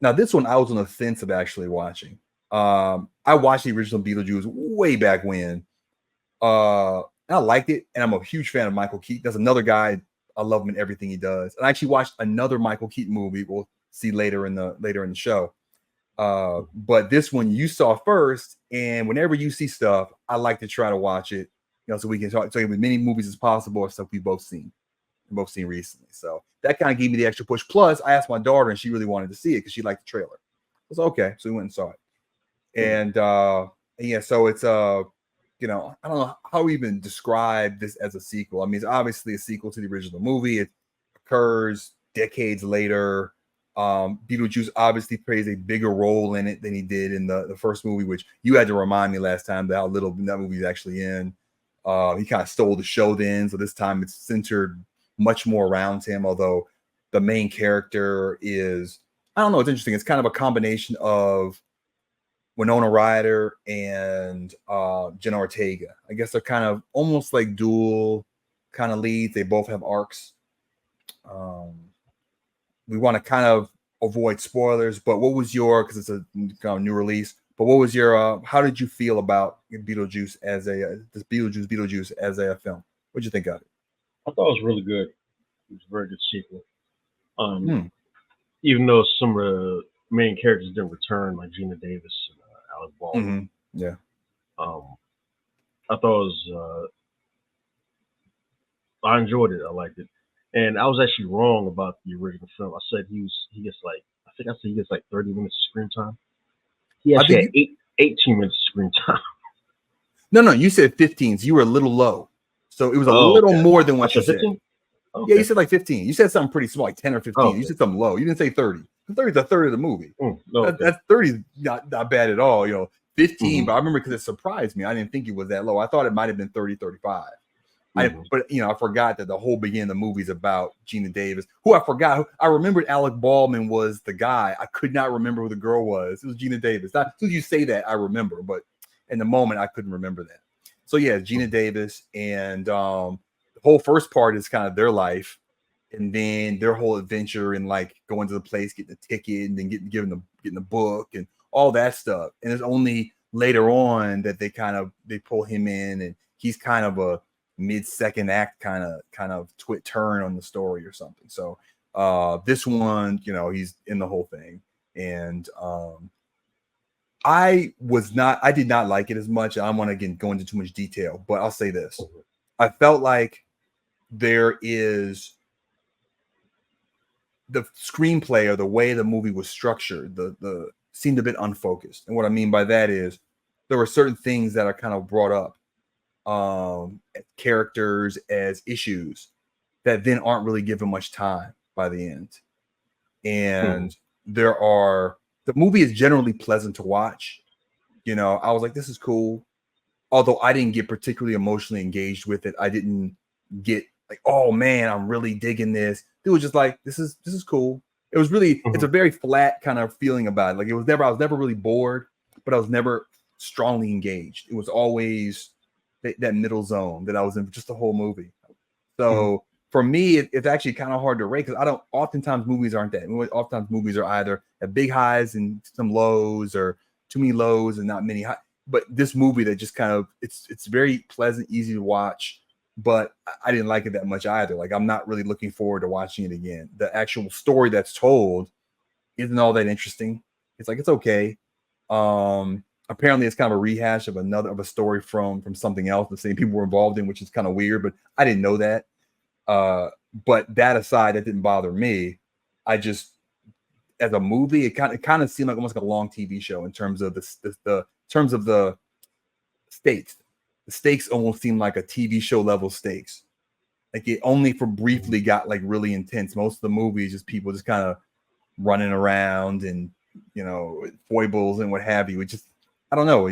Now this one I was on the fence of actually watching. I watched the original Beetlejuice way back when. I liked it, and I'm a huge fan of Michael Keaton. That's another guy. I love him in everything he does. And I actually watched another Michael Keaton movie. We'll see later in the show. But this one you saw first, and whenever you see stuff, I like to try to watch it, so we can talk with many movies as possible or stuff we've both seen recently. So that kind of gave me the extra push. Plus, I asked my daughter, and she really wanted to see it because she liked the trailer. I was okay, so we went and saw it. And yeah, so it's I don't know how we even describe this as a sequel. I mean, it's obviously a sequel to the original movie. It occurs decades later. Beetlejuice obviously plays a bigger role in it than he did in the first movie, which you had to remind me last time how little that movie's actually in. He kind of stole the show then, so this time it's centered much more around him, although the main character is, I don't know, it's interesting. It's kind of a combination of Winona Ryder and Jenna Ortega. I guess they're kind of almost like dual kind of leads. They both have arcs. We want to kind of avoid spoilers, but what was your, because it's a kind of new release, but what was your, how did you feel about Beetlejuice as this Beetlejuice as a film? What'd you think of it? I thought it was really good. It was a very good sequel. Even though some of the main characters didn't return, like Gina Davis and Alec Baldwin. Yeah. I thought it was, I enjoyed it. I liked it. And I was actually wrong about the original film. I said he gets like 30 minutes of screen time. He actually had 18 minutes of screen time. No, you said 15, so you were a little low. So it was a little more than what you said. 15? Okay. Yeah, you said like 15. You said something pretty small, like 10 or 15. Okay. You said something low. You didn't say 30. 30 is a third of the movie. That's 30 is not bad at all. 15, but I remember because it surprised me. I didn't think it was that low. I thought it might have been 30, 35. But I forgot that the whole beginning of the movie is about Gina Davis, who I forgot. I remembered Alec Baldwin was the guy. I could not remember who the girl was. It was Gina Davis. As soon as you say that, I remember. But in the moment, I couldn't remember that. So yeah, Gina Davis, and the whole first part is kind of their life, and then their whole adventure and like going to the place, getting a ticket, and then getting the book and all that stuff. And it's only later on that they pull him in, and he's kind of a mid-second act kind of turn on the story or something. So this one, he's in the whole thing, and I did not like it as much. I don't want to go into too much detail, but I'll say this. I felt like there is the screenplay or the way the movie was structured, the seemed a bit unfocused. And what I mean by that is there were certain things that are kind of brought up, characters as issues that then aren't really given much time by the end. And the movie is generally pleasant to watch. I was like, this is cool. Although I didn't get particularly emotionally engaged with it. I didn't get like, oh man, I'm really digging this. It was just like, this is cool. It was really, it's a very flat kind of feeling about it. Like I was never really bored, but I was never strongly engaged. It was always that middle zone that I was in for just the whole movie. So for me, it's actually kind of hard to rate because oftentimes movies aren't that. Oftentimes movies are either at big highs and some lows, or too many lows and not many highs. But this movie that just kind of, it's very pleasant, easy to watch, but I didn't like it that much either. Like I'm not really looking forward to watching it again. The actual story that's told isn't all that interesting. It's like, it's okay. Apparently it's kind of a rehash of a story from something else the same people were involved in, which is kind of weird, but I didn't know that. But that aside, that didn't bother me. I just, as a movie, it kind of seemed like almost like a long TV show in terms of the stakes. The stakes almost seemed like a TV show level stakes. Like it only for briefly got like really intense. Most of the movie is just people just kind of running around and foibles and what have you. It just, I don't know.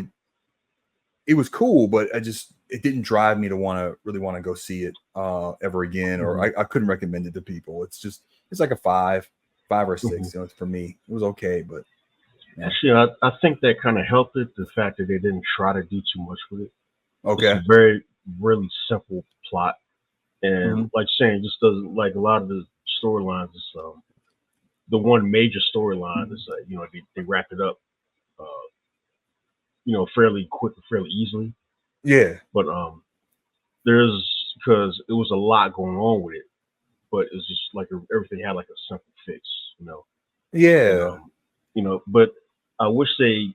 It was cool, but it didn't drive me to really want to go see it ever again, or I couldn't recommend it to people. It's like a 5 or 6. It's for me. It was okay, but yeah. Actually, I think that kind of helped it. The fact that they didn't try to do too much with it. Okay. It's a very, really simple plot, and like saying, just doesn't, like a lot of the storylines. the one major storyline is like, you know, they wrap it up, uh, you know, fairly quick and fairly easily. Yeah. But there's because it was a lot going on with it, but it's just like everything had like a simple fix, you know. And Yeah. you know, but I wish they,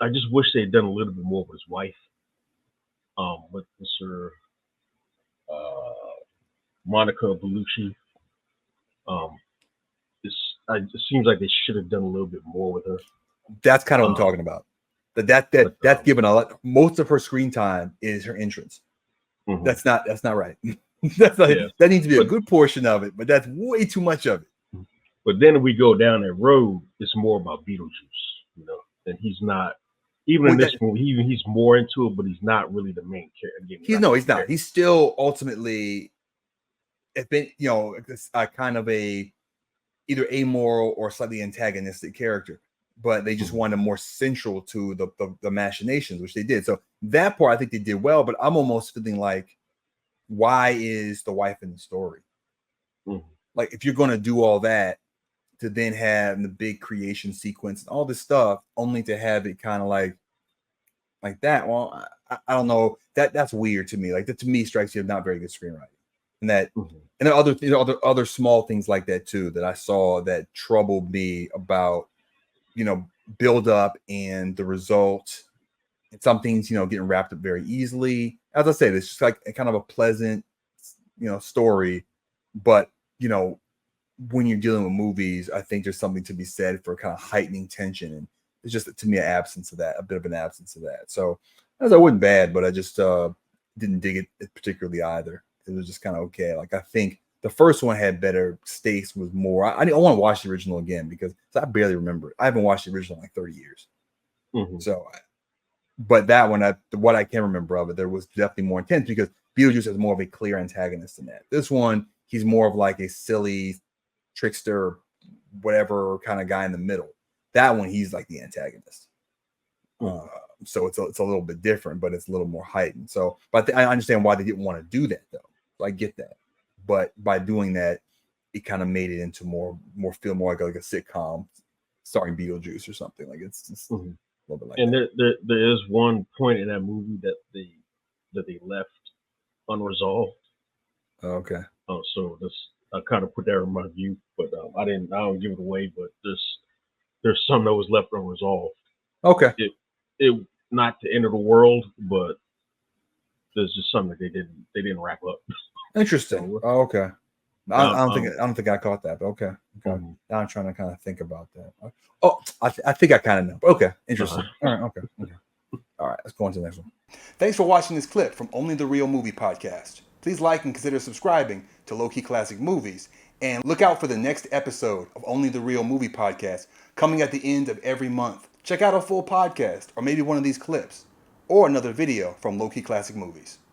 I just wish they had done a little bit more with his wife, with Mr. Uh, Monica Bellucci. Um, it seems like they should have done a little bit more with her. That's kind of what I'm Um, talking about. That's given a lot. Most of her screen time is her entrance. mhm. That's not right. That's not, Yeah, that needs to be a but good portion of it, but that's way too much of it. but then if we go down that road, it's more about Beetlejuice, you know, and he's not. Even in Well, this movie, he's more into it, but he's not really the main character. Again, he's not the he's main not. He's still ultimately, I think, kind of a either amoral or slightly antagonistic character, but they just character. wanted more central to the machinations, which they did. So that part I think they did well, but I'm almost feeling like, why is the wife in the story? Mhm. Like, if you're going to do all that to then have the big creation sequence and all this stuff, only to have it kind of like that. Well, I don't know. That's weird to me. Like, that to me strikes you as not very good screenwriting. And that, Mhm. and there are other small things like that too that I saw that troubled me about, build up and the result. And some things, getting wrapped up very easily. As I said, it's just like a kind of a pleasant, story. But, when you're dealing with movies, I think there's something to be said for kind of heightening tension. And it's just, to me, an absence of that, a bit of an absence of that. So as I wasn't bad, but I just didn't dig it particularly either. It was just kind of okay. Like, I think the first one had better stakes, was more. I want to watch the original again because I barely remember it. I haven't watched the original in like 30 years. Mhm. So, but that one, what I can remember of it, there was definitely more intense because Beetlejuice is more of a clear antagonist than that. This one, he's more of like a silly trickster, whatever kind of guy in the middle. That one, he's like the antagonist. Mhm. So it's a little bit different, but it's a little more heightened. So, but I understand why they didn't want to do that though. So I get that, but by doing that, it kind of made it into more feel more like a sitcom starring Beetlejuice or something. Like it's a Mhm. little bit like And that. there is one point in that movie that they left unresolved. Okay. So this, I kind of put that in my view, but I don't give it away. But there's some that was left unresolved. Okay. It not the end of the world, but there's just something that they didn't wrap up. Interesting. So Oh, okay. um, I don't think I caught that, but okay. Okay. mhm. Now I'm trying to kind of think about that. Oh, I think I kind of know. Okay. Interesting. All right. Okay. Okay. All right. Let's go on to the next one. Thanks for watching this clip from Only the Real Movie Podcast. Please like and consider subscribing to Low Key Classic Movies, and look out for the next episode of Only the Real Movie Podcast coming at the end of every month. Check out a full podcast or maybe one of these clips or another video from Low Key Classic Movies.